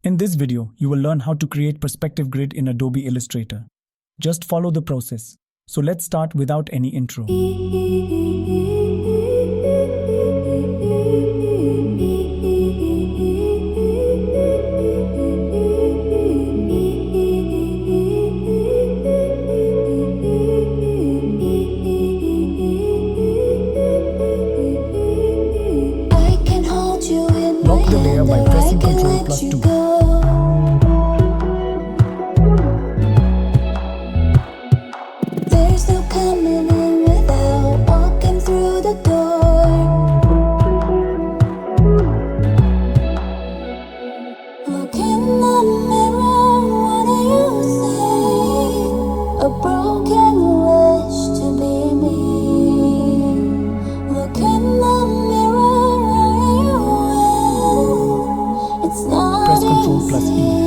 In this video, you will learn how to create perspective grid in Adobe Illustrator. Just follow the process. So let's start without any intro. Lock the layer by pressing Ctrl+2. There's no coming in without walking through the door. Look in the mirror, what do you see? A broken wish to be me. Look in the mirror, are you well? It's not Press Ctrl+E.